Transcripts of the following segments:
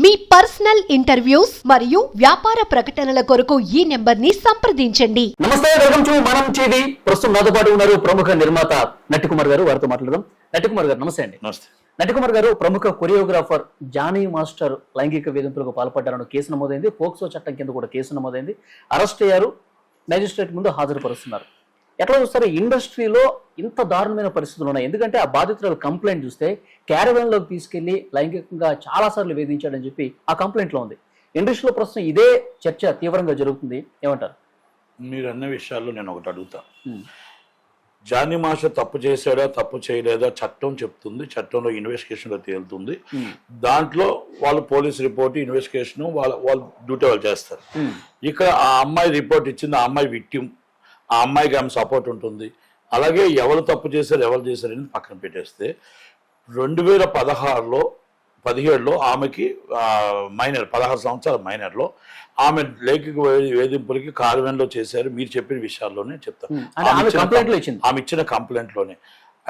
మీ personal interviews మరియు వ్యాపార ప్రకటనల కొరకు ఈ నెంబర్ ని సంప్రదించండి. నమస్తే, వెల్కమ్ టు మనం టీవీ. ప్రస్తుతం నాతో పాటు ఉన్నారు ప్రముఖ నిర్మాత నటికుమార్ గారు. వారితో మాట్లాడదాం. నటికుమార్ గారు నమస్తే అండి. నమస్తే. నటికుమార్ గారు, ప్రముఖ కొరియోగ్రాఫర్ జానీ మాస్టర్ లైంగిక వేధింపులకు పాల్పడ్డారని కేసు నమోదైంది. పోక్సో చట్టం కింద కూడా కేసు నమోదైంది. అరెస్ట్ అయ్యారు. మేజిస్ట్రేట్ ముందు హాజరుపరుస్తున్నారు. ఎట్లా చూస్తారు ఇండస్ట్రీలో ఇంత దారుణమైన పరిస్థితులు ఉన్నాయి? ఎందుకంటే ఆ బాధితుల కంప్లైంట్ చూస్తే క్యారవాన్ లోకి తీసుకెళ్లి లైంగికంగా చాలా సార్లు వేధించాడని చెప్పి ఆ కంప్లైంట్ లో ఉంది. ఇండస్ట్రీలో ప్రస్తుతం ఇదే చర్చ తీవ్రంగా జరుగుతుంది. ఏమంటారు? మీరు అన్న విషయాల్లో నేను ఒకటి అడుగుతా. జానీ మాస్టర్ తప్పు చేశాడా తప్పు చేయలేదా చట్టం చెప్తుంది. చట్టంలో ఇన్వెస్టిగేషన్లో తేలుతుంది. దాంట్లో వాళ్ళు పోలీస్ రిపోర్ట్ ఇన్వెస్టిగేషన్ వాళ్ళ డ్యూటీ వాళ్ళు చేస్తారు. ఇక్కడ ఆ అమ్మాయి రిపోర్ట్ ఇచ్చింది. ఆ అమ్మాయి విక్టిమ్. ఆ అమ్మాయికి ఆమె సపోర్ట్ ఉంటుంది. అలాగే ఎవరు తప్పు చేశారు ఎవరు చేశారు అనేది పక్కన పెట్టేస్తే 2017లో ఆమెకి మైనర్ 16 సంవత్సరాల మైనర్లో ఆమె లైంగిక వేధింపులకి కార్యాలయంలో చేశారు. మీరు చెప్పిన విషయాల్లోనే చెప్తాను. ఆమె ఇచ్చిన కంప్లైంట్లోనే.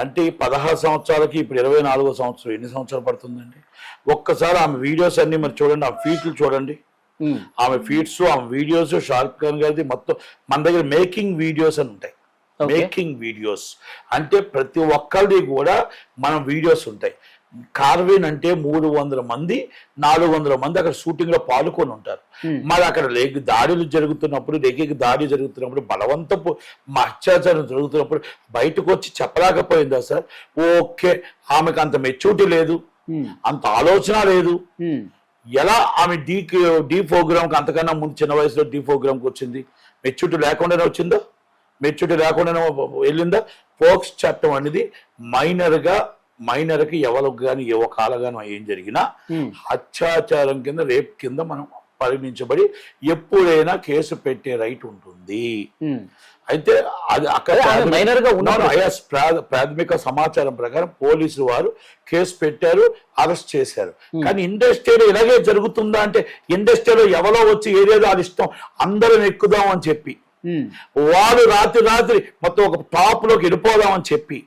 అంటే 16 సంవత్సరాలకి ఇప్పుడు 24వ సంవత్సరం ఎన్ని సంవత్సరాలు పడుతుందండి? ఒక్కసారి ఆమె వీడియోస్ అన్ని మరి చూడండి, ఆ ఫీట్లు చూడండి. ఆమె ఫీడ్స్, ఆమె వీడియోస్, షారుఖ్ ఖాన్ గారిది మొత్తం మన దగ్గర మేకింగ్ వీడియోస్ అని ఉంటాయి. మేకింగ్ వీడియోస్ అంటే ప్రతి ఒక్కరిది కూడా మనం వీడియోస్ ఉంటాయి. కార్విన్ అంటే 300 మంది 400 మంది అక్కడ షూటింగ్ లో పాల్గొని ఉంటారు. మరి అక్కడ దాడులు జరుగుతున్నప్పుడు దాడి జరుగుతున్నప్పుడు బలవంతపు అత్యాచారం జరుగుతున్నప్పుడు బయటకు వచ్చి చెప్పలేకపోయిందా సార్? ఓకే, ఆమెకు అంత మెచ్యూరిటీ లేదు, అంత ఆలోచన లేదు. ఎలా ఆమె డీ ప్రోగ్రామ్కి అంతకన్నా ముందు చిన్న వయసులో డీ ప్రోగ్రామ్కి వచ్చింది? మెచ్యూరిటీ లేకుండానే వచ్చిందా? మెచ్యూరిటీ లేకుండానే వెళ్ళిందా? పోక్స్ చట్టం అనేది మైనర్కి ఎవరికి కానీ ఏ కాలగానో ఏం జరిగినా అత్యాచారం కింద రేప్ కింద మనం పరిగణించబడి ఎప్పుడైనా కేసు పెట్టే రైట్ ఉంటుంది. అయితే అది అక్కడ ప్రాథమిక సమాచారం ప్రకారం పోలీసులు వారు కేసు పెట్టారు, అరెస్ట్ చేశారు. కానీ ఇండస్ట్రీలో ఇలాగే జరుగుతుందా అంటే ఇండస్ట్రీలో ఎవరో వచ్చి ఏదేదో అది ఇష్టం అందరం ఎక్కుదాం అని చెప్పి వాడు రాత్రి మొత్తం ఒక టాప్ లోకి వెళ్ళిపోదాం అని చెప్పి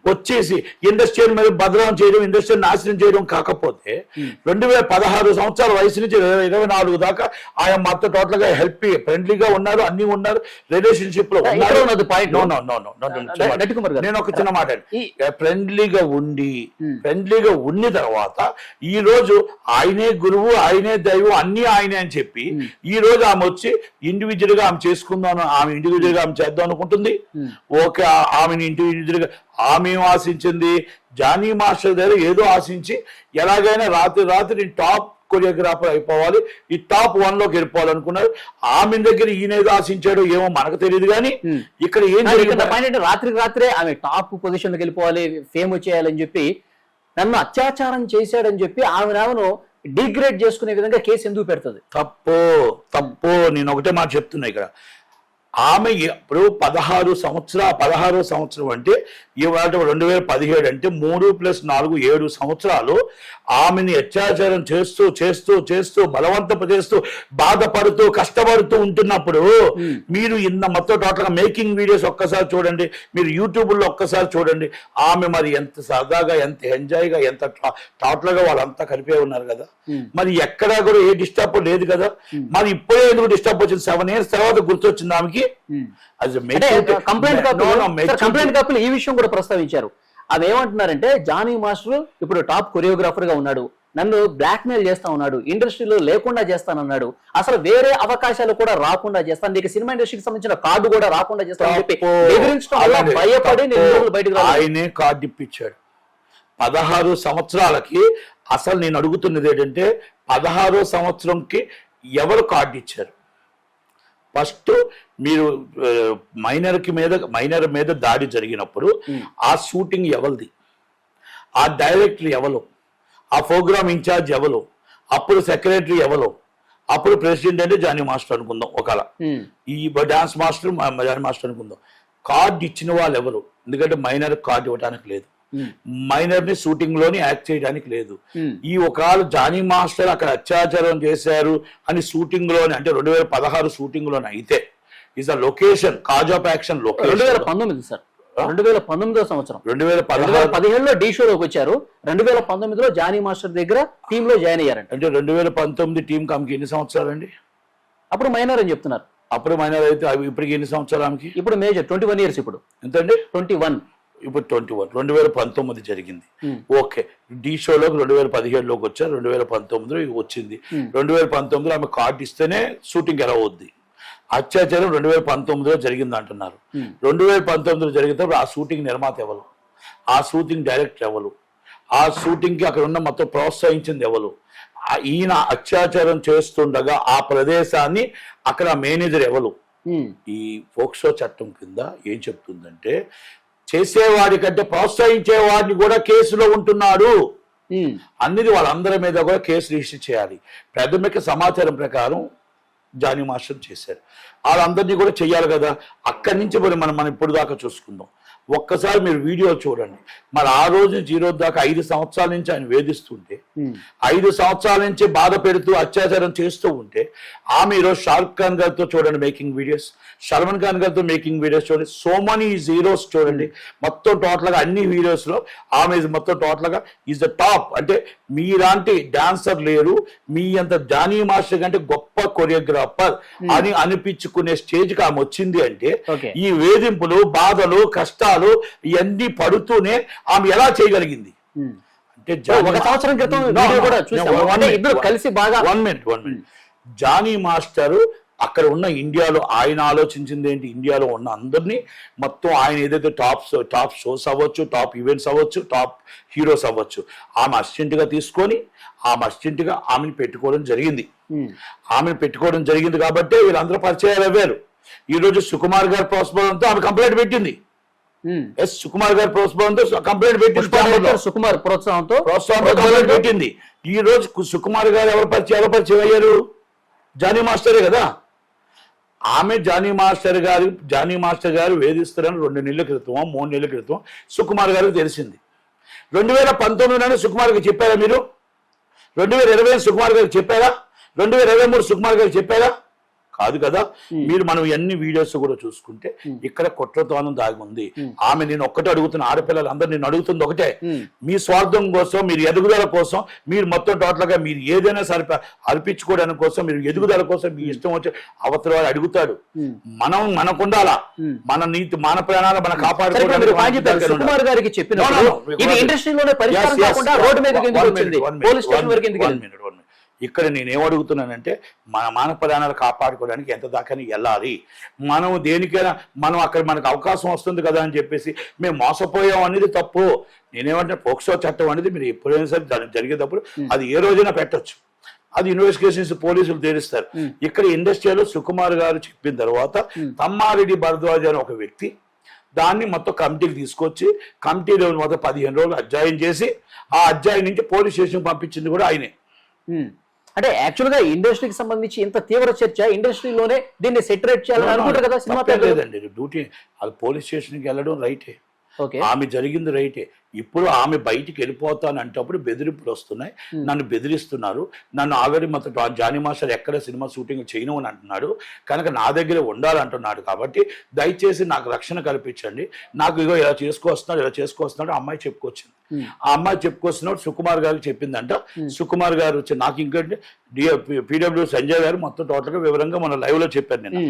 వచ్చేసి ఇండస్ట్రీని మీద బదనాం చేయడం, ఇండస్ట్రీని నాశనం చేయడం కాకపోతే 2016 సంవత్సరాల వయసు నుంచి 24 దాకా ఆయన మొత్తం టోటల్ గా ఫ్రెండ్లీగా ఉన్నారు, అన్ని ఉన్నారు, రిలేషన్షిప్ లో ఉన్నారు. నేను ఒక చిన్న మాట, ఫ్రెండ్లీగా ఉన్న తర్వాత ఈ రోజు ఆయనే గురువు, ఆయనే దైవం, అన్ని ఆయనే అని చెప్పి ఈ రోజు ఆమె వచ్చి ఇండివిజువల్ గా ఆమె చేసుకుందాం, ఆమె ఇండివిజువల్ గా ఆమె చేద్దాం అనుకుంటుంది. ఓకే, ఆమెను ఇండివిజువల్ గా ఆమె ఆశించింది జానీ మాస్టర్ దగ్గర ఏదో ఆశించి ఎలాగైనా రాత్రి టాప్ కొరియోగ్రాఫర్ అయిపోవాలి, ఈ టాప్ 1 లోకి వెళ్ళిపోవాలనుకున్నారు. ఆమె దగ్గర ఈయనేదో ఆశించాడో ఏమో మనకు తెలియదు. కానీ ఇక్కడ ఏం జరిగింది, రాత్రే ఆమె టాప్ పొజిషన్ లోకి వెళ్ళిపోవాలి, ఫేమ్ వచ్చేయాలని చెప్పి నన్ను అత్యాచారం చేశాడని చెప్పి ఆమెను డిగ్రేడ్ చేసుకునే విధంగా కేసు ఎందుకు పెడుతుంది? తప్పు. నేను ఒకటే మాట చెప్తున్నా ఇక్కడ. ఆమె ఇప్పుడు 16వ సంవత్సరం అంటే ఇవాళ 2017 అంటే 3 + 4 7 సంవత్సరాలు ఆమెని అత్యాచారం చేస్తూ బలవంతపు చేస్తూ బాధపడుతూ కష్టపడుతూ ఉంటున్నప్పుడు మీరు మొత్తం టోటల్గా మేకింగ్ వీడియోస్ ఒక్కసారి చూడండి, మీరు యూట్యూబ్లో ఒక్కసారి చూడండి. ఆమె మరి ఎంత సరదాగా, ఎంత ఎంజాయ్గా, ఎంత టోటల్గా వాళ్ళంతా కలిపే ఉన్నారు కదా. మరి ఎక్కడా కూడా ఏ డిస్టర్బ్ లేదు కదా. మరి ఇప్పుడే ఎందుకు డిస్టర్బ్ వచ్చింది? 7 years తర్వాత గుర్తొచ్చింది ఆమెకి. కంప్లైంట్ కప్పులు ఈ విషయం కూడా ప్రస్తావించారు. అవి ఏమంటున్నారంటే జానీ మాస్టర్ ఇప్పుడు టాప్ కొరియోగ్రాఫర్ గా ఉన్నాడు, నన్ను బ్లాక్ మెయిల్ చేస్తా ఉన్నాడు, ఇండస్ట్రీలో లేకుండా చేస్తానన్నాడు, అసలు వేరే అవకాశాలు కూడా రాకుండా చేస్తాను, నీకు సినిమా ఇండస్ట్రీకి సంబంధించిన కార్డు కూడా రాకుండా చేస్తాను చెప్పి భయపడి బయటకు ఆయనే కార్డు ఇప్పించాడు 16 సంవత్సరాలకి. అసలు నేను అడుగుతున్నది ఏంటంటే 16వ సంవత్సరంకి ఎవరు కార్డు ఇచ్చారు? ఫస్ట్ మీరు మైనర్ మీద దాడి జరిగినప్పుడు ఆ షూటింగ్ ఎవరిది, ఆ డైరెక్టర్ ఎవరు, ఆ ప్రోగ్రామ్ ఇన్ఛార్జ్ ఎవరు, అప్పుడు సెక్రటరీ ఎవరు, అప్పుడు ప్రెసిడెంట్ అంటే జానీ మాస్టర్ అనుకుందాం, ఒకవేళ ఈ డాన్స్ మాస్టర్ జానీ మాస్టర్ అనుకుందాం. కార్డు ఇచ్చిన వాళ్ళు ఎవరు? ఎందుకంటే మైనర్ కార్డు ఇవ్వడానికి లేదు, మైనర్ ని షూటింగ్ లోని యాక్ట్ చేయడానికి లేదు. ఈ ఒకవేళ జానీ మాస్టర్ అక్కడ అత్యాచారం చేశారు అని షూటింగ్ లోని అంటే 2016 షూటింగ్ లోని అయితే is the location cause of action location 2019 sir 2019 సంవత్సరం 2016 2017లో డి షోలోకి వచ్చారు. 2019లో జానీ మాస్టర్ దగ్గర టీమ్ లో జాయిన్ అయ్యారంట. అంటే 2019 టీం ఆమెకి ఎన్ని సంవత్సరాలు అండి? అప్పుడు మైనర్ అని చెప్తున్నారు. అప్పుడు మైనర్ అయితే ఇప్పటికి ఎన్ని సంవత్సరాలు ఆమెకి? ఇప్పుడు మేజర్ 21 ఇయర్స్. ఇప్పుడు ఎంతండి? 21. ఇప్పుడు 21. 2019 జరిగింది. ఓకే, డి షోలోకి 2017లోకి వచ్చారు, 2019లో వచ్చింది. 2019లో ఆమె కార్డు ఇస్తేనే షూటింగ్ ఎలా అవుద్ది. అత్యాచారం 2019లో జరిగింది అంటున్నారు. 2019లో జరిగినప్పుడు ఆ షూటింగ్ నిర్మాత ఎవరు, ఆ షూటింగ్ డైరెక్టర్ ఎవరు, ఆ షూటింగ్ కి అక్కడ ఉన్న మొత్తం ప్రోత్సహించింది ఎవరు, ఈయన అత్యాచారం చేస్తుండగా ఆ ప్రదేశాన్ని అక్కడ మేనేజర్ ఎవరు. ఈ పోక్సో చట్టం కింద ఏం చెప్తుందంటే చేసేవాడి కంటే ప్రోత్సహించే వాడిని కూడా కేసులో ఉంటున్నాడు అన్నిది వాళ్ళందరి మీద కూడా కేసు రిజిస్టర్ చేయాలి. ప్రాథమిక సమాచారం ప్రకారం జానీ మాస్టర్ చేశారు, వాళ్ళందరినీ కూడా చెయ్యాలి కదా. అక్కడి నుంచి మనం ఇప్పుడు దాకా చూసుకుందాం. ఒక్కసారి మీరు వీడియో చూడండి. మరి ఆ రోజు నుంచి ఈ రోజు దాకా 5 సంవత్సరాల నుంచి ఆయన వేధిస్తుంటే, 5 సంవత్సరాల నుంచి బాధ పెడుతూ అత్యాచారం చేస్తూ ఉంటే, ఆమె ఈరోజు షారుఖ్ ఖాన్ గారితో చూడండి మేకింగ్ వీడియోస్, సల్మాన్ ఖాన్ గారితో మేకింగ్ వీడియోస్ చూడండి, సో మనీ హీరోస్ చూడండి. మొత్తం టోటల్ గా అన్ని వీడియోస్ లో ఆమె మొత్తం టోటల్ గా ఈజ్ ద టాప్. అంటే మీలాంటి డాన్సర్ లేరు, మీ అంత జానీ మాస్టర్ కంటే గొప్ప కొరియోగ్రాఫర్ అని అనిపించుకునే స్టేజ్ కి ఆమె వచ్చింది. అంటే ఈ వేధింపులు, బాధలు, కష్టాలు ఇవన్నీ పడుతూనే ఆమె ఎలా చేయగలిగింది అంటే 1 సంవత్సరం క్రితం కూడా ఇద్దరు కలిసి బాగా 1 మినిట్ జానీ మాస్టర్ అక్కడ ఉన్న ఇండియాలో ఆయన ఆలోచించింది ఏంటి, ఇండియాలో ఉన్న అందరినీ మొత్తం ఆయన ఏదైతే టాప్ షోస్ అవ్వచ్చు, టాప్ ఈవెంట్స్ అవ్వచ్చు, టాప్ హీరోస్ అవ్వచ్చు, ఆమె అసిస్టెంట్ గా తీసుకొని ఆమెను పెట్టుకోవడం జరిగింది. కాబట్టి వీళ్ళందరూ పరిచయాలు అవ్వారు. ఈ రోజు సుకుమార్ గారి ప్రోత్సాహంతో ఆమె కంప్లైంట్ పెట్టింది. సుకుమార్ గారి ప్రోత్సాహంతో కంప్లైంట్ పెట్టింది. సుకుమార్ ప్రోత్సాహంతో కంప్లైంట్ పెట్టింది. ఈ రోజు సుకుమార్ గారు ఎవరు పరిచయం అయ్యారు? జానీ మాస్టరే కదా. ఆమె జానీ మాస్టర్ గారు వేధిస్తారని 2 నెలల క్రితం 3 నెలల క్రితం సుకుమార్ గారికి తెలిసింది. 2019లోనే సుకుమార్ గారికి చెప్పారా మీరు? 2020 సుకుమార్ గారికి చెప్పారా? 2023 సుకుమార్ గారికి చెప్పారా? కాదు కదా. మనం ఎన్ని వీడియోస్ కూడా చూసుకుంటే ఇక్కడ కుట్రతోనం దాగి ఉంది. ఆమె నేను ఒక్కటే అడుగుతున్న, ఆడపిల్లలు అందరూ నేను అడుగుతుంది ఒకటే, మీ స్వార్థం కోసం, మీరు ఎదుగుదల కోసం, మీరు మొత్తం టోటల్ గా మీరు ఏదైనా సరే అర్పించుకోవడానికి కోసం, మీరు ఎదుగుదల కోసం మీ ఇష్టం వచ్చే అవతల వాడు అడుగుతాడు. మనకుండాలా మన నీతి, మన ప్రాణాలు మనం కాపాడుకోవడానికి. సుకుమార్ గారికి చెప్పిన ఇండస్ట్రీలోనే పరిష్కారం కాకుండా రోడ్డు మీదకి ఎందుకు వచ్చింది, పోలీస్ స్టేషన్ వరకు ఎందుకు వెళ్ళింది? ఇక్కడ నేనేమడుగుతున్నానంటే మన మానవ ప్రాణాలు కాపాడుకోవడానికి ఎంత దాకా వెళ్ళాలి. మనం దేనికైనా అక్కడ మనకు అవకాశం వస్తుంది కదా అని చెప్పేసి మేము మోసపోయాం అనేది తప్పు. నేనేమంటే పోక్సో చట్టం అనేది మీరు ఎప్పుడైనా సరే జరిగేటప్పుడు అది ఏ రోజైనా పెట్టచ్చు, అది ఇన్వెస్టిగేషన్స్ పోలీసులు తేలుస్తారు. ఇక్కడ ఇండస్ట్రీలో సుకుమార్ గారు చెప్పిన తర్వాత తమ్మారెడ్డి భరద్వాజ్ అని ఒక వ్యక్తి దాన్ని మొత్తం కమిటీకి తీసుకొచ్చి కమిటీలో మొత్తం 15 రోజులు అధ్యాయం చేసి ఆ అధ్యాయం నుంచి పోలీస్ స్టేషన్ పంపించింది కూడా ఆయనే. అంటే యాక్చువల్ గా ఇండస్ట్రీకి సంబంధించి ఇంత తీవ్ర చర్చ ఇండస్ట్రీలోనే దీన్ని సెటరేట్ చేయాలని అనుకుంటారు కదా సినిమా. లేదండి, డ్యూటీ అది పోలీస్ స్టేషన్కి వెళ్ళడం రైటే, ఆమె జరిగింది రైటే. ఇప్పుడు ఆమె బయటికి వెళ్ళిపోతాను అంటప్పుడు బెదిరింపులు వస్తున్నాయి, నన్ను బెదిరిస్తున్నారు, నన్ను ఆల్రెడీ మొత్తం జానీ మాస్టర్ ఎక్కడ సినిమా షూటింగ్ చేయను అని అంటున్నాడు, కనుక నా దగ్గర ఉండాలంటున్నాడు. కాబట్టి దయచేసి నాకు రక్షణ కల్పించండి, నాకు ఇగో ఇలా చేసుకొస్తున్నాడు అమ్మాయి చెప్పుకొచ్చింది. ఆ అమ్మాయి చెప్పుకొస్తున్నాడు సుకుమార్ గారికి చెప్పిందంట. సుకుమార్ గారు వచ్చి నాకు ఇంకంటే పీడబ్ల్యూ సంజయ్ గారు మొత్తం టోటల్ గా వివరంగా మన లైవ్ లో చెప్పారు. నేను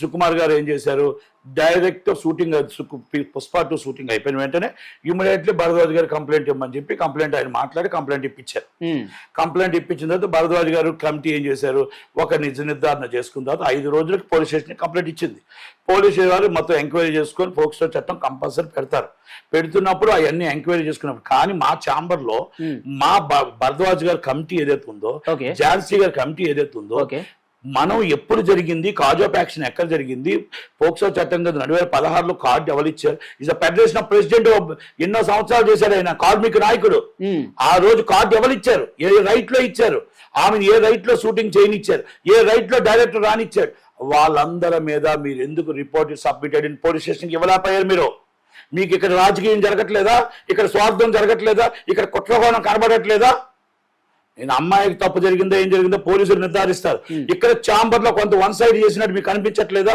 సుకుమార్ గారు ఏం చేశారు, డైరెక్ట్ షూటింగ్ పుష్ప 2 షూటింగ్ అయిపోయిన వెంటనే ఇమీడియట్లీ భరద్వాజ్ గారు కంప్లైంట్ ఇవ్వమని చెప్పి ఆయన మాట్లాడి కంప్లైంట్ ఇప్పించారు. కంప్లైంట్ ఇప్పించిన తర్వాత భరద్వాజ్ గారు కమిటీ ఏం చేశారు, ఒక నిజ నిర్ధారణ చేసుకున్న తర్వాత 5 రోజులకు పోలీస్ స్టేషన్ కంప్లైంట్ ఇచ్చింది. పోలీసు వారు మొత్తం ఎంక్వైరీ చేసుకొని పోక్సో చట్టం కంపల్సరీ పెడతారు. పెడుతున్నప్పుడు అవన్నీ ఎంక్వైరీ చేసుకున్నప్పుడు కానీ మా ఛాంబర్ లో మా భరద్వాజ్ గారి కమిటీ ఏదైతే ఉందో, ఝాన్సీ గారి కమిటీ ఏదైతే ఉందో, మనం ఎప్పుడు జరిగింది, కాజ్ ఆఫ్ యాక్షన్ ఎక్కడ జరిగింది, పోక్సో చట్టం కింద 2016లో కార్డు ఎవరు ఇచ్చారు, ఇస్ ఫెడరేషన్ ఆఫ్ ప్రెసిడెంట్ ఎన్నో సంవత్సరాలు చేశాడు ఆయన, కార్మిక నాయకుడు. ఆ రోజు కార్డు ఎవరు ఇచ్చారు, ఏ రైట్ లో ఇచ్చారు, ఆమెను ఏ రైట్ లో షూటింగ్ చేయనిచ్చారు, ఏ రైట్ లో డైరెక్టర్ రానిచ్చారు, వాళ్ళందరి మీద మీరు ఎందుకు రిపోర్ట్ సబ్మిటెడ్ ఇన్ పోలీస్ స్టేషన్కి ఇవ్వలేకపోయారు? మీకు ఇక్కడ రాజకీయం జరగట్లేదా, ఇక్కడ స్వార్థం జరగట్లేదా, ఇక్కడ కుట్రకోణం కనబడట్లేదా? నేను అమ్మాయికి తప్పు జరిగిందో ఏం జరిగిందో పోలీసులు నిర్ధారిస్తారు. ఇక్కడ ఛాంబర్ లో కొంత 1 సైడ్ చేసినట్టు మీకు అనిపించట్లేదా?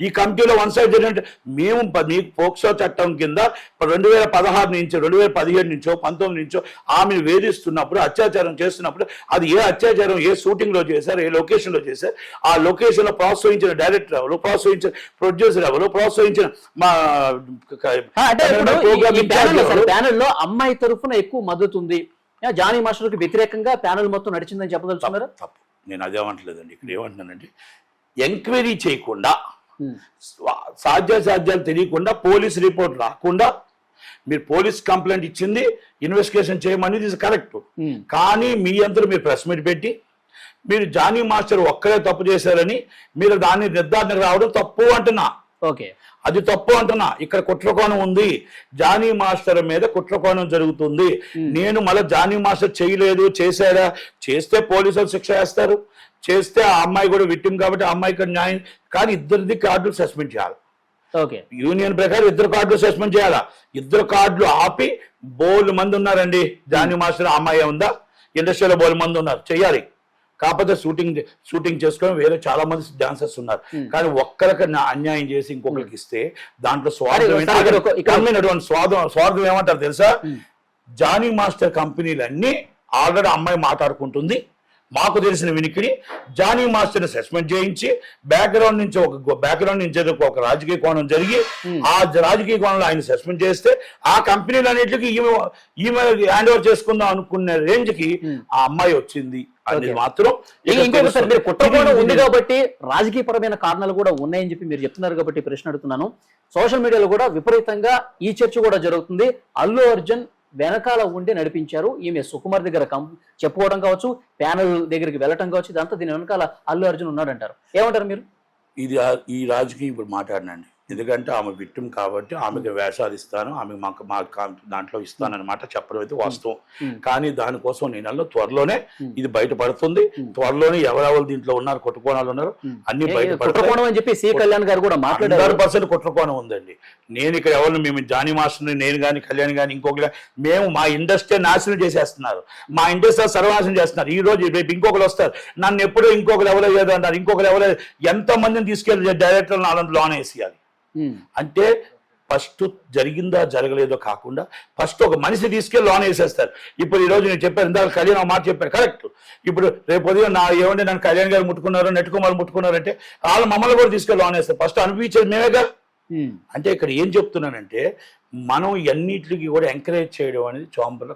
ఈ కమిటీలో వన్ సైడ్ ఏంటంటే మేము మీకు పోక్సో చట్టం కింద 2016 నుంచి 2017 నుంచో 19 నుంచో ఆమెను వేధిస్తున్నప్పుడు అత్యాచారం చేస్తున్నప్పుడు అది ఏ అత్యాచారం ఏ షూటింగ్ లో చేశారు, ఏ లొకేషన్ లో చేశారు, ఆ లొకేషన్ లో ప్రోత్సహించిన డైరెక్టర్ ఎవరు, ప్రోత్సహించిన ప్రొడ్యూసర్ ఎవరు, ప్రోత్సహించిన మా ప్యానెల్ లో అమ్మాయి తరఫున ఎక్కువ మద్దతు ఉంది, జానీ మాస్టర్ కి వ్యతిరేకంగా ప్యానెల్ మొత్తం నడిచిందని చెప్పదలుచుకున్నారు. తప్పు, నేను అదేమంటలేదండి. ఇక్కడ ఏమంటున్నానంటే ఎంక్వైరీ చేయకుండా సాధ్యాలు తెలియకుండా పోలీస్ రిపోర్ట్ రాకుండా మీరు పోలీస్ కంప్లైంట్ ఇచ్చింది ఇన్వెస్టిగేషన్ చేయమనేది ఇది కరెక్ట్. కానీ మీ అందరూ మీరు ప్రెస్ మీట్ పెట్టి మీరు జానీ మాస్టర్ ఒక్కరే తప్పు చేశారని మీరు దాన్ని నిర్ధారణకు రావడం తప్పు అంటున్నా. ఓకే, అది తప్పు అంటున్నా. ఇక్కడ కుట్రకోణం ఉంది, జానీ మాస్టర్ మీద కుట్రకోణం జరుగుతుంది. నేను మళ్ళీ జానీ మాస్టర్ చేయలేదు చేశారా, చేస్తే పోలీసులు శిక్ష వేస్తారు, చేస్తే ఆ అమ్మాయి కూడా విక్టిమ్ కాబట్టి ఆ అమ్మాయికి న్యాయం. కానీ ఇద్దరిది కార్డులు సస్పెండ్ చేయాలి. ఓకే, యూనియన్ ప్రకారం 2 కార్డులు సస్పెండ్ చేయాలా. 2 కార్డులు ఆపి బోల్డ్ మంది ఉన్నారండి. జానీ మాస్టర్ అమ్మాయి ఉందా, ఇండస్ట్రీలో బోల్డ్ మంది ఉన్నారు, చెయ్యాలి. కాకపోతే షూటింగ్ చేసుకొని వేరే చాలా మంది డాన్సర్స్ ఉన్నారు. కానీ ఒక్కరికి అన్యాయం చేసి ఇంకొకరికి ఇస్తే దాంట్లో స్వార్థం ఏమంటారు తెలుసా? జానీ మాస్టర్ కంపెనీలన్నీ ఆల్రెడీ అమ్మాయి మాట్లాడుకుంటుంది, మాకు తెలిసిన వినికిడి జానీ మాస్టర్ని సస్పెండ్ చేయించి బ్యాక్గ్రౌండ్ నుంచి ఒక రాజకీయ కోణం జరిగి ఆ రాజకీయ కోణంలో ఆయన సస్పెండ్ చేస్తే ఆ కంపెనీలన్నింటికి ఈమె హ్యాండ్ ఓవర్ చేసుకుందాం అనుకునే రేంజ్ కి ఆ అమ్మాయి వచ్చింది అనేది మాత్రం. ఇంకొకసారి మీరు కుట్రకోణం ఉంది కాబట్టి రాజకీయపరమైన కారణాలు కూడా ఉన్నాయని చెప్పి మీరు చెప్తున్నారు కాబట్టి ప్రశ్న అడుగుతున్నాను. సోషల్ మీడియాలో కూడా విపరీతంగా ఈ చర్చ కూడా జరుగుతుంది. అల్లు అర్జున్ వెనకాల ఉండి నడిపించారు, ఈమె సుకుమార్ దగ్గర చెప్పుకోవడం కావచ్చు, ప్యానెల్ దగ్గరికి వెళ్ళటం కావచ్చు, ఇదంతా దీని వెనకాల అల్లు అర్జున్ ఉన్నాడంటారు. ఏమంటారు మీరు? ఇది ఈ రాజకీయం ఇప్పుడు మాట్లాడినండి. ఎందుకంటే ఆమె విక్టిమ్ కాబట్టి ఆమెకి వేషాలు ఇస్తాను, ఆమె మా దాంట్లో ఇస్తానన్నమాట చెప్పడం అయితే వాస్తవం. కానీ దానికోసం నేను త్వరలోనే ఇది బయటపడుతుంది. త్వరలోనే ఎవరెవరు దీంట్లో ఉన్నారు, కుట్రకోణాలు ఉన్నారు, అన్ని బయటపడుతున్నాం అని చెప్పి సి కళ్యాణ్ గారు కూడా మాట్లాడారు. 100% కుట్రకోణం ఉందండి. నేను ఇక్కడ ఎవరిని మేము జానీ మాస్టర్ని నేను కానీ కళ్యాణ్ కానీ ఇంకొకరు మేము మా ఇండస్ట్రీ నాశనం చేసేస్తున్నారు, మా ఇండస్ట్రీ సర్వనాశనం చేస్తున్నారు. ఈ రోజు రేపు ఇంకొకరు వస్తారు, నన్ను ఎప్పుడో ఇంకొకరు ఎవరో అంటారు, ఇంకొకరు ఎవరో ఎంతమందిని తీసుకెళ్ళి డైరెక్టర్లు నాలుగు లోన్ వేసేయాలి. అంటే ఫస్ట్ జరిగిందా జరగలేదో కాకుండా ఫస్ట్ ఒక మనిషి తీసుకెళ్ళి లోన్ వేసేస్తారు. ఇప్పుడు ఈ రోజు నేను చెప్పాను, ఇందాక కళ్యాణ్ ఒక మాట చెప్పారు కరెక్ట్. ఇప్పుడు రేపు ఉదయం ఏమంటే నన్ను కళ్యాణ్ గారు ముట్టుకున్నారు, నెట్టుకుమారు ముట్టుకున్నారంటే వాళ్ళు మమ్మల్ని కూడా తీసుకెళ్ళి లోన్ వేస్తారు. ఫస్ట్ అనిపించేది మేమేగా. అంటే ఇక్కడ ఏం చెప్తున్నానంటే మనం ఎన్నిటికి కూడా ఎంకరేజ్ చేయడం అనేది చాంబర్లో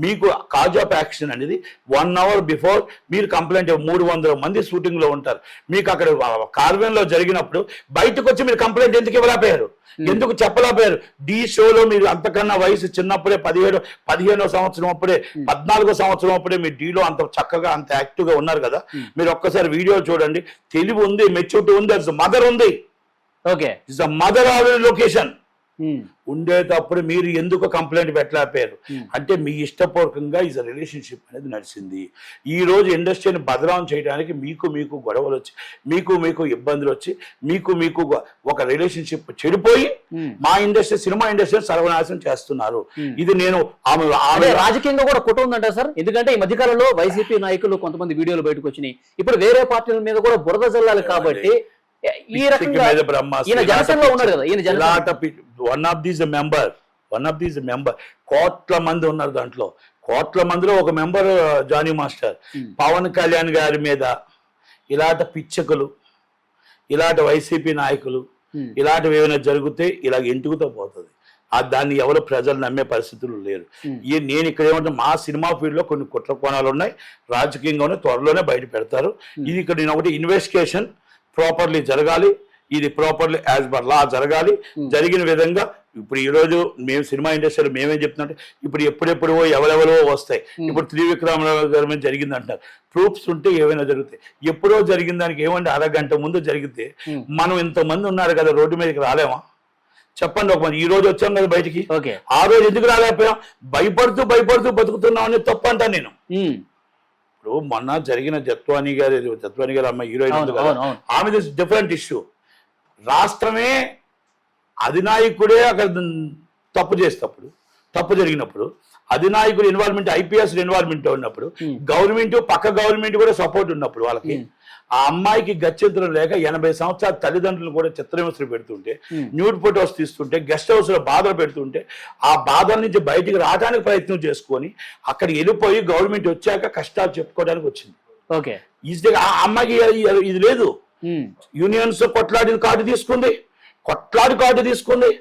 మీకు కాజ్ ఆఫ్ యాక్షన్ అనేది 1 అవర్ బిఫోర్ మీరు కంప్లైంట్ 300 మంది షూటింగ్ లో ఉంటారు. మీకు అక్కడ కార్వెన్లో జరిగినప్పుడు బయటకు వచ్చి మీరు కంప్లైంట్ ఎందుకు ఇవ్వలేకపోయారు, ఎందుకు చెప్పలేకపోయారు? డి షోలో మీరు అంతకన్నా వయసు చిన్నప్పుడే 15వ సంవత్సరం అప్పుడే 14వ సంవత్సరం అప్పుడే మీరు డీలో అంత చక్కగా అంత యాక్టివ్ గా ఉన్నారు కదా. మీరు ఒక్కసారి వీడియో చూడండి, తెలివి ఉంది, మెచ్యూరిటీ ఉంది, మదర్ ఉంది. Okay, it's the mother of location ఉండేటప్పుడు మీరు ఎందుకు కంప్లైంట్ పెట్టలేకపోయారు? అంటే మీ ఇష్టపూర్వకంగా ఈజ్ రిలేషన్షిప్ అనేది నడిచింది. ఈ రోజు ఇండస్ట్రీని బదనాం చేయడానికి మీకు గొడవలు వచ్చి మీకు ఇబ్బందులు వచ్చి మీకు ఒక రిలేషన్షిప్ చెడిపోయి మా ఇండస్ట్రీ సినిమా ఇండస్ట్రీ సర్వనాశనం చేస్తున్నారు. ఇది నేను ఆమె రాజకీయంగా కూడా కుట్ర ఉందంట సార్. ఎందుకంటే ఈ మధ్యకాలంలో వైసీపీ నాయకులు కొంతమంది వీడియోలు బయటకు వచ్చినాయి. ఇప్పుడు వేరే పార్టీల మీద కూడా బురద జల్లాలి కాబట్టి ఈ రకంగా వన్ ఆఫ్ దీస్ మెంబర్ కోట్ల మంది ఉన్నారు. దాంట్లో కోట్ల మందిలో ఒక మెంబర్ జానీ మాస్టర్. పవన్ కళ్యాణ్ గారి మీద ఇలాంటి పిచ్చకులు, ఇలాంటి వైసీపీ నాయకులు ఇలాంటివి ఏమైనా జరిగితే ఇలాగ ఎంటుకుతో పోతుంది. దాన్ని ఎవరు ప్రజలు నమ్మే పరిస్థితులు లేరు. నేను ఇక్కడ ఏమంటే మా సినిమా ఫీల్డ్ లో కొన్ని కుట్ర కోణాలు ఉన్నాయి, రాజకీయంగానే త్వరలోనే బయట పెడతారు. ఇది ఇక్కడ నేను ఒకటి ఇన్వెస్టిగేషన్ ప్రాపర్లీ జరగాలి, ఇది ప్రాపర్లీ యాజ్ పర్ లా జరగాలి. జరిగిన విధంగా ఇప్పుడు ఈ రోజు మేము సినిమా ఇండస్ట్రీలో మేమేం చెప్తున్నట్టు ఇప్పుడు ఎప్పుడెప్పుడో ఎవరెవరో వస్తాయి. ఇప్పుడు త్రివిక్రమరావు గారి మీద జరిగింది అంటారు, ప్రూఫ్స్ ఉంటే ఏమైనా జరుగుతాయి. ఎప్పుడో జరిగిన దానికి ఏమంటే అరగంట ముందు జరిగితే మనం ఇంతమంది ఉన్నారు కదా రోడ్డు మీదకి రాలేమా చెప్పండి? ఒక ఈ రోజు వచ్చాం కదా బయటికి, ఆ రోజు ఎందుకు రాలేకపోయాం? భయపడుతూ బతుకుతున్నాం అనేది తప్పు అంటాను నేను. ఇప్పుడు మొన్న జరిగిన జత్వాని గారి అమ్మాయి హీరోయిన్ కదా, ఆమె డిఫరెంట్ ఇష్యూ. రాష్ట్రమే అధినాయకుడే అక్కడ తప్పు జరిగినప్పుడు అధినాయకులు ఇన్వాల్వ్మెంట్, ఐపీఎస్ ఇన్వాల్వ్మెంట్ ఉన్నప్పుడు, గవర్నమెంట్ పక్క గవర్నమెంట్ కూడా సపోర్ట్ ఉన్నప్పుడు వాళ్ళకి, ఆ అమ్మాయికి గత్యంతరం లేక 80 సంవత్సరాల తల్లిదండ్రులు కూడా చిత్రహింసలు పెడుతుంటే, న్యూడ్ ఫొటోస్ తీస్తుంటే, గెస్ట్ హౌస్ లో బాధలు పెడుతుంటే, ఆ బాధల నుంచి బయటికి రావడానికి ప్రయత్నం చేసుకొని అక్కడికి వెళ్ళిపోయి గవర్నమెంట్ వచ్చాక కష్టాలు చెప్పుకోవడానికి వచ్చింది. ఓకే, ఈజీగా ఆ అమ్మాయికి ఇది లేదు. యూనియన్స్ కొట్లాడిన కార్డు తీసుకుంది, కార్డు తీసుకుంది,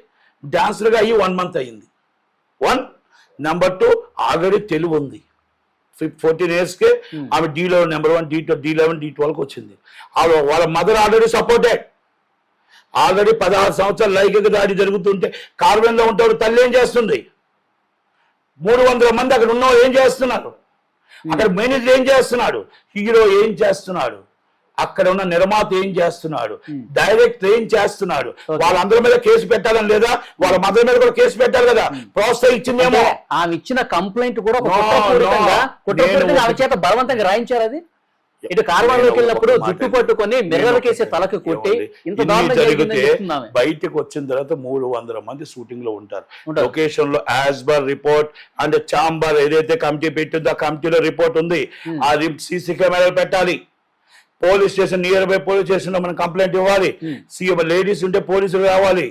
డాన్సర్ గా అయ్యి 1 month అయ్యింది. 1 నెంబర్ 2 ఆల్రెడీ తెలుగు ఉంది. 14 years కే ఆమె D11 నెంబర్ 1, D11, D12 వచ్చింది. వాళ్ళ మదర్ ఆల్రెడీ సపోర్టెడ్. ఆల్రెడీ 16 సంవత్సరాలు లైంగిక దాడి జరుగుతుంటే కార్వెన్ లో ఉంటాడు. తల్లి ఏం చేస్తుంది? 300 మంది అక్కడ ఉన్న ఏం చేస్తున్నారు? అక్కడ మేనేజర్ ఏం చేస్తున్నాడు? హీరో ఏం చేస్తున్నాడు? అక్కడ ఉన్న నిర్మాత ఏం చేస్తున్నాడు? డైరెక్టర్ ఏం చేస్తున్నాడు? వాళ్ళందరి మీద కేసు పెట్టాలని లేదా? వాళ్ళ మదర్ మీద కూడా కేసు పెట్టాలి కదా. ప్రోత్సహించిందేమో. ఆమె ఇచ్చిన కంప్లైంట్ కూడా ఆమె చేత బలవంతంగా రాయించారు. అది ఇటు కార్వాన్లోకి వెళ్ళినప్పుడు జుట్టు పట్టుకొని మిర్రర్ కేసి తలకు కొట్టి ఇంత జరిగితే బయటకు వచ్చిన తర్వాత 300 మంది షూటింగ్ లో ఉంటారు. లొకేషన్ లో as per report and chamber ఏదైతే కమిటీ పెట్టిందో ఆ కమిటీలో రిపోర్ట్ ఉంది. ఆ సీసీ కెమెరాలు పెట్టాలి. Police station, near by police station లో మనం కంప్లైంట్ ఇవ్వాలి. లేడీస్ ఉంటే పోలీసులు రావాలి,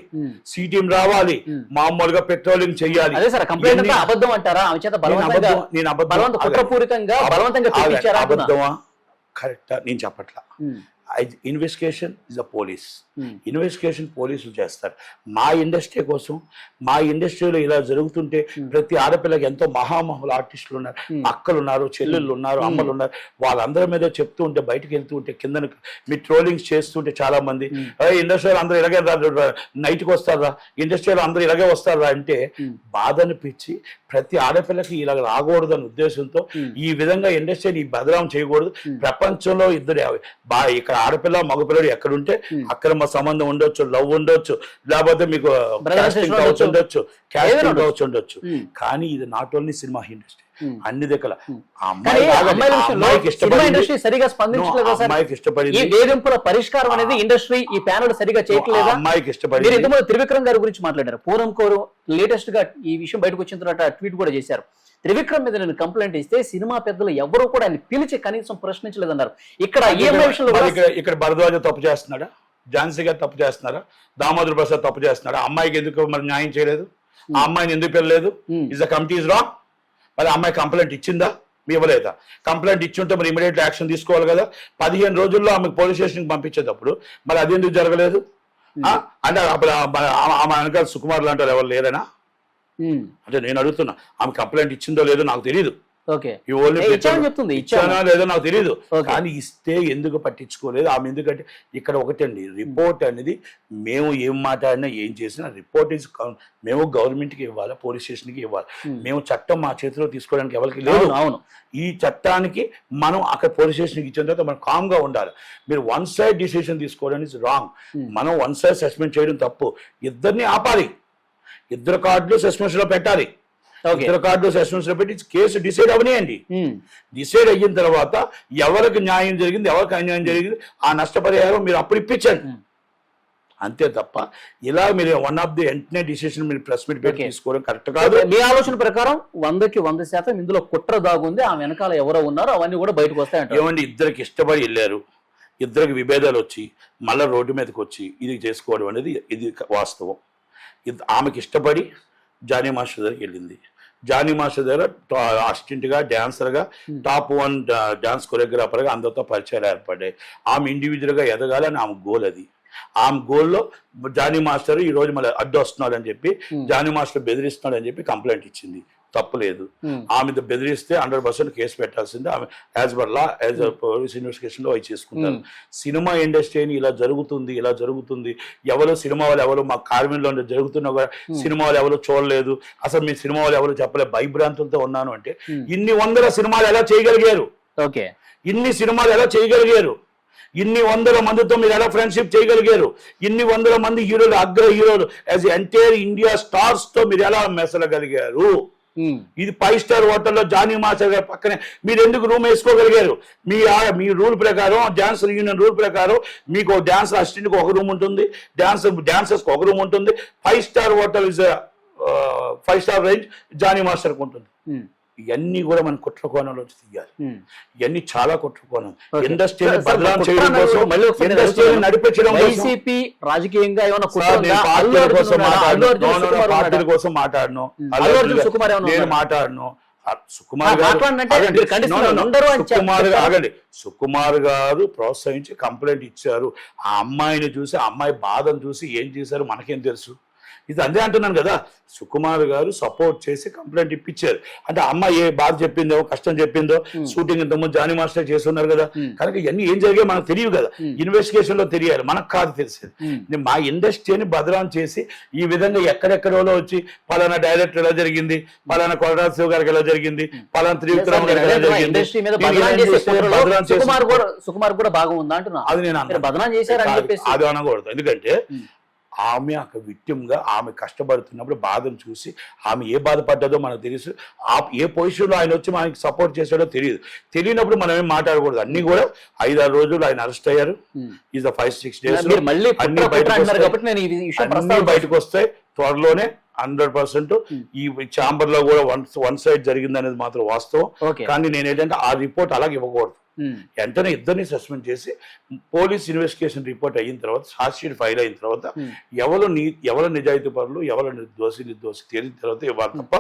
సి టీం రావాలి, మామూలుగా పెట్రోలింగ్ చెయ్యాలి. అబద్ధం అంటారా? అబద్ధమా కరెక్టా నేను చెప్పట్లా. Investigation is the police. Investigation పోలీసులు చేస్తారు. మా ఇండస్ట్రీ కోసం, మా ఇండస్ట్రీలో ఇలా జరుగుతుంటే ప్రతి ఆడపిల్లకి ఎంతో మహామహుల ఆర్టిస్టులు ఉన్నారు, అక్కలు ఉన్నారు, చెల్లెళ్ళు ఉన్నారు, అమ్మలు ఉన్నారు. వాళ్ళందరి మీద చెప్తూ ఉంటే, బయటకు వెళ్తూ ఉంటే, కింద మీ ట్రోలింగ్స్ చేస్తుంటే చాలా మంది ఇండస్ట్రీలో అందరూ ఇలాగే నైట్కి వస్తారా, ఇండస్ట్రీలో అందరూ ఇలాగే వస్తారా అంటే బాధ అనిపించి ప్రతి ఆడపిల్లకి ఇలా రాకూడదు అనే ఉద్దేశంతో ఈ విధంగా ఇండస్ట్రీని బదనాం చేయకూడదు. ప్రపంచంలో ఇద్దరు ఇక్కడ ఆడపిల్ల మగపిల్లడు ఎక్కడుంటే అక్కడ మా సంబంధం ఉండొచ్చు, లవ్ ఉండొచ్చు, లేకపోతే మీకు ఉండొచ్చు, క్యాస్టింగ్ కావచ్చు ఉండొచ్చు. కానీ ఇది నాట్ ఓన్లీ సినిమా ఇండస్ట్రీ, అన్ని దగ్గర అమ్మాయికి ఇష్టపడి వేధింపుల పరిష్కారం అనేది ఇండస్ట్రీ ఈ ప్యానల్ సరిగా చేయట్లేదు. అమ్మాయికి ఇష్టపడి త్రివిక్రమ్ గారి గురించి మాట్లాడారు. పూరం కోరు లేటెస్ట్ గా ఈ విషయం బయటకు వచ్చిన తర్వాత ట్వీట్ కూడా చేశారు. త్రివిక్రమ్ మీద నేను కంప్లైంట్ ఇస్తే సినిమా పెద్దలు ఎవరు కూడా ఆయన పిలిచి కనీసం ప్రశ్నించలేదన్నారు. ఇక్కడ భరద్వాజ తప్పు చేస్తున్నాడా? ఝాన్సీ గారు తప్పు చేస్తున్నారా? దామోదర్ ప్రసాద్ తప్పు చేస్తున్నాడా? అమ్మాయికి ఎందుకు మరి న్యాయం చేయలేదు? ఆ అమ్మాయిని ఎందుకు పిల్లలేదు? Is the committee is wrong. మరి అమ్మాయి కంప్లైంట్ ఇచ్చిందా? మీ ఇవ్వలేదా? కంప్లైంట్ ఇచ్చుంటే మరి ఇమీడియట్ యాక్షన్ తీసుకోవాలి కదా. 15 రోజుల్లో ఆమెకు పోలీస్ స్టేషన్కి పంపించేటప్పుడు మరి అది ఎందుకు జరగలేదు? అంటే ఆమె వెనకాల సుకుమార్ లాంటి ఎవరు లేరనా? అంటే నేను అడుగుతున్నా, ఆమె కంప్లైంట్ ఇచ్చిందో లేదో నాకు తెలియదు. ఇచ్చానా లేదో నాకు తెలియదు. కానీ ఇస్తే ఎందుకు పట్టించుకోలేదు ఆమె? ఎందుకంటే ఇక్కడ ఒకటండి, రిపోర్ట్ అనేది మేము ఏం మాట్లాడినా ఏం చేసినా రిపోర్ట్ ఇస్ మేము గవర్నమెంట్కి ఇవ్వాలి, పోలీస్ స్టేషన్కి ఇవ్వాలి. మేము చట్టం మా చేతిలో తీసుకోవడానికి ఎవరికి లేదు. అవును, ఈ చట్టానికి మనం అక్కడ పోలీస్ స్టేషన్కి ఇచ్చిన తర్వాత మనం కామ్ గా ఉండాలి. మీరు 1 side డిసిషన్ తీసుకోవడం ఇస్ రాంగ్. మనం 1 side సస్పెండ్ చేయడం తప్పు. ఇద్దరిని ఆపాలి, 2 కార్డులు సస్పెన్షన్ లో పెట్టాలి. 2 కార్డులు సస్పెన్షన్ లో పెట్టి కేసు డిసైడ్ అవనియండి. డిసైడ్ అయిన తర్వాత ఎవరికి న్యాయం జరిగింది, ఎవరికి అన్యాయం జరిగింది, ఆ నష్టపరిహారం మీరు అప్పుడు ఇప్పించండి. అంతే తప్ప ఇలా మీరు వన్ ఆఫ్ ది వెంటనే డిసిషన్ మీరు ప్రెస్ మీట్ పెట్టి తీసుకోవడం కరెక్ట్ కాదు. మీ ఆలోచన ప్రకారం 100కి 100% ఇందులో కుట్ర దాగుంది, ఆ వెనకాల ఎవరో ఉన్నారు, అవన్నీ కూడా బయటకు వస్తాయంట. ఏమండి, ఇద్దరికి ఇష్టపడి వెళ్ళారు, ఇద్దరికి విభేదాలు వచ్చి మళ్ళీ రోడ్డు మీదకి వచ్చి ఇది చేసుకోవడం అనేది ఇది వాస్తవం. ఆమెకి ఇష్టపడి జానీ మాస్టర్ దగ్గరికి వెళ్ళింది. జానీ మాస్టర్ దగ్గర అసిస్టెంట్గా, డాన్సర్గా, టాప్ 1 డాన్స్ కొరియోగ్రాఫర్గా అందరితో పరిచయాలు ఏర్పడ్డాయి. ఆమె ఇండివిజువల్గా ఎదగాలని ఆమె గోల్ అది. ఆమె గోల్లో జానీ మాస్టర్ ఈ రోజు మళ్ళీ అడ్డు వస్తున్నాడు అని చెప్పి, జానీ మాస్టర్ బెదిరిస్తున్నాడు అని చెప్పి కంప్లైంట్ ఇచ్చింది. తప్పులేదు. ఆమె బెదిరిస్తే 100% కేసు పెట్టాల్సిందే. ఆమె as per law, as police investigation లో అవి చేసుకుంటారు. సినిమా ఇండస్ట్రీని ఇలా జరుగుతుంది, ఎవరు సినిమా వాళ్ళు ఎవరు మా కార్మికుల్లో జరుగుతున్నా కూడా సినిమా వాళ్ళు ఎవరు చూడలేదు, అసలు మీ సినిమా వాళ్ళు ఎవరు చెప్పలేదు, భయభ్రాంతులతో ఉన్నాను అంటే ఇన్ని 100 సినిమాలు ఎలా చేయగలిగారు? ఇన్ని సినిమాలు ఎలా చేయగలిగారు? ఇన్ని 100 మందితో మీరు ఎలా ఫ్రెండ్షిప్ చేయగలిగారు? ఇన్ని 100 మంది హీరోలు, అగ్ర హీరోలు, యాజ్ ఎంటైర్ ఇండియా స్టార్స్ తో మీరు ఎలా మెసలగలిగారు? ఇది 5 స్టార్ హోటల్లో జానీ మాస్టర్ గారి పక్కనే మీరు ఎందుకు రూమ్ వేసుకోగలిగారు? మీ రూల్ ప్రకారం, డాన్స్ యూనియన్ రూల్ ప్రకారం మీకు డాన్స్ అసిస్టెంట్కి ఒక రూమ్ ఉంటుంది, డాన్సర్స్ ఒక రూమ్ ఉంటుంది. 5 star hotel is 5 star range Jani మాస్టర్కి ఉంటుంది. ఇవన్నీ కూడా మన కుట్ర కోణంలో తీయాలి. ఇవన్నీ చాలా కుట్ర కోణం. Okay. ఇండస్ట్రీని సార్, బదనాం కుట్ర చేయడం అనేది కోసం, మళ్ళీ ఒకసారి ఇండస్ట్రీని నడిపించడం కోసం. వైసీపీ రాజకీయంగా ఏమైనా కుట్ర సార్, ఉందా? నేను అల్లు పార్టీల అర్జున్ కోసం ఉన్నాడా? మాట్లాడను. Allu Arjun no, no, no, Sukumar పార్టీల ఉన్నాడా? కోసం మాట్లాడను. అల్లు అర్జున్ సుకుమార్ ఏమన్నా నేను ఉన్నాడా? మాట్లాడను. సుకుమార్ గారు మాట్లాడినంటే ఆగండి. మీరు ఖండిస్తున్నారు. No, no, no. ఉండరు అని సుకుమార్ చెప్తారు. ఆగండి. సుకుమార్ గారు ప్రోత్సహించి కంప్లైంట్ ఇచ్చారు. ఆ అమ్మాయిని చూసి, ఆ అమ్మాయి బాధను చూసి ఏం చేశారు మనకేం తెలుసు. ఇది అదే అంటున్నాను కదా, సుకుమార్ గారు సపోర్ట్ చేసి కంప్లైంట్ ఇప్పించారు. అంటే అమ్మాయి ఏ బాధ చెప్పిందో, కష్టం చెప్పిందో, షూటింగ్ ఇంతకుముందు జానీ మాస్టర్ చేస్తున్నారు కదా, కనుక ఇవన్నీ ఏం జరిగాయి మనకు తెలియదు కదా, ఇన్వెస్టిగేషన్ లో తెలియాలి, మనకు కాదు తెలిసేది. మా ఇండస్ట్రీని బదనాం చేసి ఈ విధంగా ఎక్కడెక్కడో వచ్చి పలానా డైరెక్టర్ ఎలా జరిగింది, పలానా కొరటాల శివ గారికి ఎలా జరిగింది, పలానా త్రివిక్రమ్ గారికి ఎలా జరిగింది, ఇండస్ట్రీ మీద బదనాం చేసే పోరులో సుకుమార్ కూడా భాగం ఉందా అంటున్నా. అది నేను బదనాం చేశారని చెప్పేసి అది అనకూడదు. ఎందుకంటే ఆమె ఒక విక్టిమ్ గా ఆమె కష్టపడుతున్నప్పుడు బాధను చూసి ఆమె ఏ బాధపడ్డదో మనకు తెలుసు. ఏ పొజిషన్ లో ఆయన వచ్చి మనకి సపోర్ట్ చేశాడో తెలియదు. తెలియనప్పుడు మనం ఏం మాట్లాడకూడదు. అన్ని కూడా 5-6 రోజులు ఆయన అరెస్ట్ అయ్యారు. ఈజ్ 5-6 days మళ్ళీ అన్ని బయటకు వస్తాయి త్వరలోనే 100%. ఈ ఛాంబర్ లో కూడా వన్ సైడ్ జరిగింది అనేది మాత్రం వాస్తవం. కానీ నేను ఏంటంటే ఆ రిపోర్ట్ అలాగే ఇవ్వకూడదు. వెంటనే ఇద్దరిని సస్పెండ్ చేసి పోలీస్ ఇన్వెస్టిగేషన్ రిపోర్ట్ అయిన తర్వాత, ఛార్జ్ షీట్ ఫైల్ అయిన తర్వాత ఎవరు నిజాయితీ పరులు, ఎవరు నిర్దోషి తేలిన తర్వాత ఇవ్వాలి తప్ప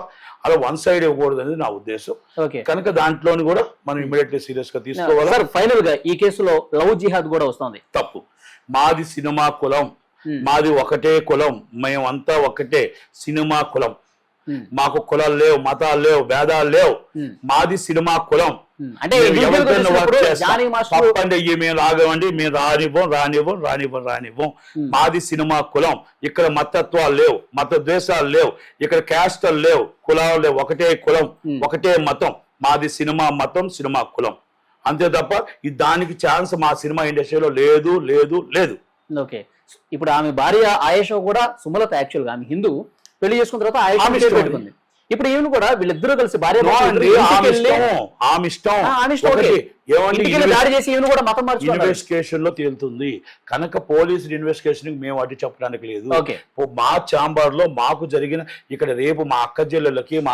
అలా వన్ సైడ్ ఇవ్వకూడదు అనేది నా ఉద్దేశం. కనుక దాంట్లోని కూడా మనం ఇమీడియట్లీ సీరియస్ గా తీసుకోవాలి. సార్, ఫైనల్ గా ఈ కేసులో లవ్ జిహాద్ కూడా వస్తుంది. తప్పు. మాది సినిమా కులం, మాది ఒకటే కులం, మేమంతా ఒకటే సినిమా కులం. మాకు కులాలు లేవు, మతాలు లేవు, భేదాలు లేవు. మాది సినిమా కులం. అంటే మేము లాగవండి, మేము రానివ్వం. మాది సినిమా కులం. ఇక్కడ మతత్వాలు లేవు, మత ద్వేషాలు లేవు, ఇక్కడ క్యాస్టల్ లేవు, కులాలు లేవు. ఒకటే కులం, ఒకటే మతం. మాది సినిమా మతం, సినిమా కులం. అంతే తప్ప దానికి ఛాన్స్ మా సినిమా ఇండస్ట్రీలో లేదు. ఓకే, ఇప్పుడు ఆమె భార్య ఆయేషా కూడా సుమలత, యాక్చువల్ గా ఆమె హిందూ, పెళ్లి చేసుకున్న తర్వాత ఆయేషా పెట్టుకుంది. ఇప్పుడు ఈమెను కూడా వీళ్ళిద్దరూ కలిసి భార్య ఇన్వెస్టిగేషన్ లో తేలుతుంది. కనుక పోలీసు ఇన్వెస్టిగేషన్ మేము అడ్డు చెప్పడానికి లేదు. మా ఛాంబర్ లో మాకు జరిగిన ఇక్కడ రేపు మా అక్క చెల్లెళ్ళకి, మా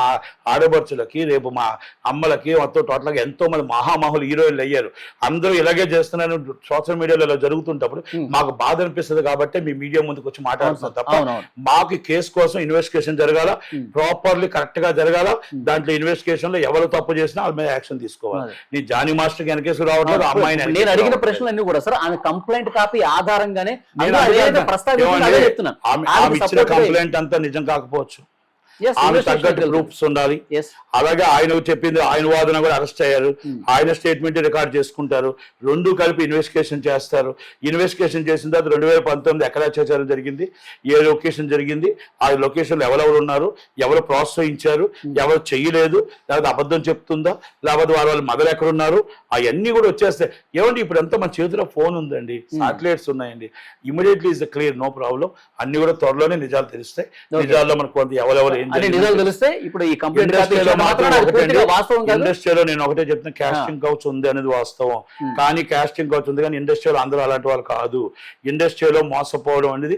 ఆడబడుచులకి, రేపు మా అమ్మలకి, మొత్తం టోటల్ గా ఎంతో మంది మహామహులు హీరోయిన్లు అయ్యారు. అందరూ ఇలాగే చేస్తున్నారు. సోషల్ మీడియాలో ఇలా జరుగుతుంటప్పుడు మాకు బాధ అనిపిస్తుంది కాబట్టి మీ మీడియా ముందుకు వచ్చి మాట్లాడుతున్నాం తప్ప మాకు కేసు కోసం ఇన్వెస్టిగేషన్ జరగాల, ప్రాపర్లీ కరెక్ట్ గా జరగాల. దాంట్లో ఇన్వెస్టిగేషన్ లో ఎవరు తప్పు చేసినా వాళ్ళ మీద యాక్షన్ తీసుకోవాలి. నేను జానీ మాస్టర్ వెనకేసు రావట్లేదు. అమ్మాయిని నేను అడిగిన ప్రశ్నలన్నీ కూడా సార్ ఆమె కంప్లైంట్ కాపీ ఆధారంగానే ఇచ్చిన కంప్లైంట్ అంతా నిజం కాకపోవచ్చు. ఆమె తగ్గట్టు ప్రూఫ్స్ ఉండాలి. అలాగే ఆయన చెప్పింది, ఆయన వాదన కూడా అరెస్ట్ అయ్యారు. ఆయన స్టేట్మెంట్ రికార్డ్ చేసుకుంటారు. రెండు కలిపి ఇన్వెస్టిగేషన్ చేస్తారు. ఇన్వెస్టిగేషన్ చేసిన తర్వాత 2019 ఎక్కడ అత్యాచారం జరిగింది, ఏ లొకేషన్ జరిగింది, ఆ లొకేషన్ లో ఎవరెవరు ఉన్నారు, ఎవరు ప్రోత్సహించారు, ఎవరు చెయ్యలేదు, లేకపోతే అబద్ధం చెప్తుందా, లేకపోతే వాళ్ళ మదర్ ఎక్కడున్నారు, అవన్నీ కూడా వచ్చేస్తాయి. ఏమండి ఇప్పుడు అంతా మన చేతిలో ఫోన్ ఉందండి, సాటిలైట్స్ ఉన్నాయండి. Immediately is clear, no problem. అన్ని కూడా త్వరలోనే నిజాలు తెలుస్తాయి. నిజాల్లో మనకు కొంత ఎవరెవరు నిజాలు తెలిస్తే ఇప్పుడు ఈ కంప్లైంట్ ఇండస్ట్రీలో నేను ఒకటే చెప్తున్నా, కాస్టింగ్ కౌచ్ ఉంది అనేది వాస్తవం. కానీ కాస్టింగ్ కౌచ్ ఉంది కానీ ఇండస్ట్రీలో అందరూ అలాంటి వాళ్ళు కాదు. ఇండస్ట్రీలో మోసపోవడం అనేది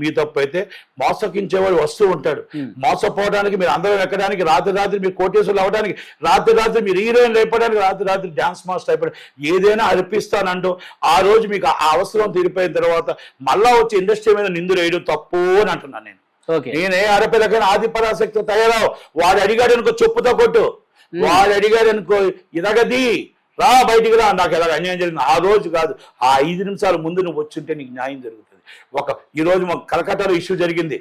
మీ తప్పు అయితే మోసకించేవాడు వస్తూ ఉంటాడు. మోసపోవడానికి మీరు అందరం ఎక్కడానికి, రాత్రి మీరు కోటేశ్వరులు అవ్వడానికి, రాత్రి మీరు హీరోయిన్ అయిపోవడానికి, రాత్రి డాన్స్ మాస్టర్ అయిపోవడానికి ఏదైనా అర్పిస్తానంటూ ఆ రోజు మీకు ఆ అవసరం తీరిపోయిన తర్వాత మళ్ళా వచ్చి ఇండస్ట్రీ మీద నిందులు వేయడం తప్పు అని అంటున్నాను నేను. నేనే ఆడపిల్లకైనా ఆది పరాశక్తి తయారావు. వాడు అడిగాడు అనుకో చెప్పుతో కొట్టు, వాడు అడిగాడు అనుకో ఇదగది రా బయటికి రా, నాకు ఎలాగ అన్యాయం జరిగింది. ఆ రోజు కాదు, ఆ 5 నిమిషాల ముందు నువ్వు వచ్చుంటే నీకు న్యాయం జరుగుతుంది. ఈ రోజు మాకు కలకత్తాలో ఇష్యూ జరిగింది,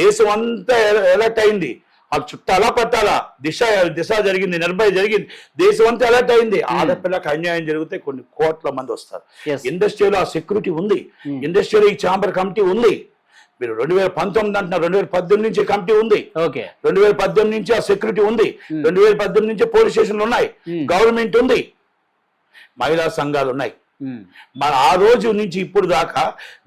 దేశం అంతా ఎలర్ట్ అయింది. ఆ చుట్టాలా పట్టాలా, దిశ జరిగింది, నిర్భయ జరిగింది, దేశం అంతా అలర్ట్ అయింది. ఆడపిల్లకి అన్యాయం జరిగితే కొన్ని కోట్ల మంది వస్తారు. ఇండస్ట్రీలో ఆ సెక్యూరిటీ ఉంది, ఇండస్ట్రీలో ఈ ఛాంబర్ కమిటీ ఉంది. మీరు 2019 అంటున్నారు, 2018 నుంచి కమిటీ ఉంది. 2018 నుంచి ఆ సెక్యూరిటీ ఉంది, 2018 నుంచి పోలీస్ స్టేషన్లు ఉన్నాయి, గవర్నమెంట్ ఉంది, మహిళా సంఘాలు ఉన్నాయి. మరి ఆ రోజు నుంచి ఇప్పుడు దాకా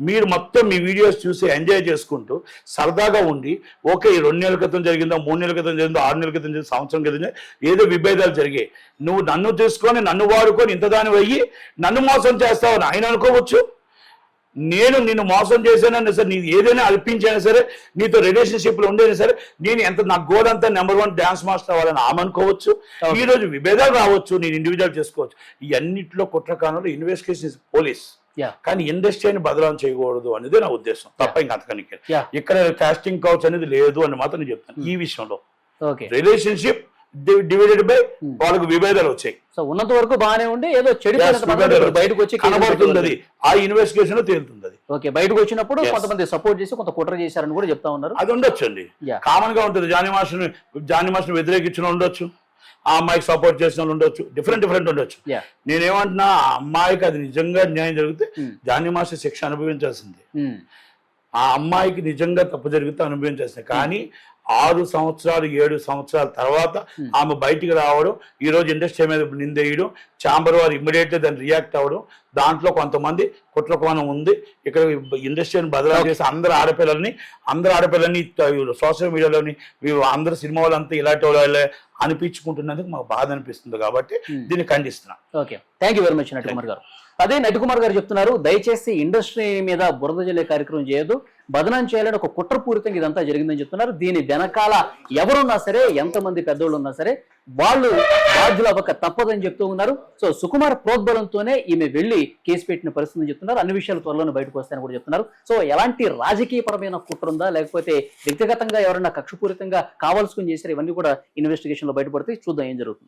మీరు మొత్తం మీ వీడియోస్ చూసి ఎంజాయ్ చేసుకుంటూ సరదాగా ఉండి, ఓకే 2 నెలల క్రితం జరిగిందో, 3 నెలల క్రితం జరిగిందో, 6 నెలల క్రితం జరిగిందో, సంవత్సరం క్రితం ఏదో విభేదాలు జరిగాయి, నువ్వు నన్ను తీసుకొని నన్ను వాడుకొని ఇంత దాని అయ్యి నన్ను మోసం చేస్తావని ఆయన అనుకోవచ్చు. నేను నిన్ను మోసం చేశానన్నా సరే, నీది ఏదైనా అల్పించైనా సరే, నీతో రిలేషన్షిప్ లో ఉండేనా సరే, నేను ఎంత నా గోల్ అంతా నెంబర్ 1 డాన్స్ మాస్టర్ అవ్వాలని ఆమె అనుకోవచ్చు. ఈ రోజు విభేదాలు రావచ్చు, నేను ఇండివిజువల్ చేసుకోవచ్చు. ఈ అన్నింటిలో కుట్రకాణంలో ఇన్వెస్టిగేషన్ పోలీస్, కానీ ఇండస్ట్రీని బదలాం చేయకూడదు అనేది నా ఉద్దేశం. తప్ప ఇంకా అంతకనికి ఇక్కడ కాస్టింగ్ కౌచ్ అనేది లేదు అని మాత్రం నేను చెప్తాను. ఈ విషయంలో రిలేషన్షిప్ డివైడెడ్ బై వాళ్ళకు విభేదాలు వచ్చాయి. సో ఉన్నంత వరకు బాగానే ఉండి ఏదో చెడు బయటకు వచ్చి కనబడుతుంది, ఆ ఇన్వెస్టిగేషన్ లో తేలుతుంది. ఓకే, బయటకు వచ్చినప్పుడు కొంతమంది సపోర్ట్ చేసి కొంత కుట్ర చేశారని కూడా చెప్తా ఉన్నారు. అది ఉండొచ్చు అండి, కామన్ గా ఉంటుంది. జానీ మాస్టర్ వ్యతిరేకించిన ఉండొచ్చు, ఆ అమ్మాయికి సపోర్ట్ చేసిన వాళ్ళు ఉండొచ్చు, డిఫరెంట్ ఉండొచ్చు. నేనేమంటున్నా, ఆ అమ్మాయికి అది నిజంగా న్యాయం జరిగితే జానీ మాస్టర్ శిక్ష అనుభవించాల్సింది. ఆ అమ్మాయికి నిజంగా తప్పు జరిగితే అనుభవించాల్సింది. కానీ 6 సంవత్సరాలు 7 సంవత్సరాల తర్వాత ఆమె బయటికి రావడం, ఈ రోజు ఇండస్ట్రీ మీద నిందేయడం, ఛాంబర్ వారు ఇమ్మీడియట్ గా దాన్ని రియాక్ట్ అవ్వడం, దాంట్లో కొంతమంది కుట్రకోణం ఉంది. ఇక్కడ ఇండస్ట్రీని బదలా చేసి అందరు ఆడపిల్లల్ని సోషల్ మీడియాలోని అందరు సినిమా వాళ్ళంతా ఇలాంటి వాళ్ళే అనిపించుకుంటున్నందుకు మాకు బాధ అనిపిస్తుంది. కాబట్టి దీన్ని ఖండిస్తున్నాం. Okay, thank you very much Natikumar గారు. అదే నటికుమార్ గారు చెప్తున్నారు, దయచేసి ఇండస్ట్రీ మీద బురద జల్లే కార్యక్రమం చేయొద్దు, బదనాం చేయాలని ఒక కుట్రపూరితంగా ఇదంతా జరిగిందని చెప్తున్నారు. దీని వెనకాల ఎవరున్నా సరే, ఎంతమంది పెద్దోళ్ళు ఉన్నా సరే, వాళ్ళు బాధ్యులు అవ్వక తప్పదని చెప్తూ ఉన్నారు. సో సుకుమార్ ప్రోద్బలంతోనే ఈమె వెళ్లి కేసు పెట్టిన పరిస్థితి చెప్తున్నారు. అన్ని విషయాలు త్వరలోనే బయటకు వస్తాయని కూడా చెప్తున్నారు. సో ఎలాంటి రాజకీయపరమైన కుట్ర ఉందా, లేకపోతే వ్యక్తిగతంగా ఎవరైనా కక్షపూరితంగా కావాల్సుకుని చేశారు, ఇవన్నీ కూడా ఇన్వెస్టిగేషన్ లో బయటపడితే చూద్దాం ఏం జరుగుతుంది.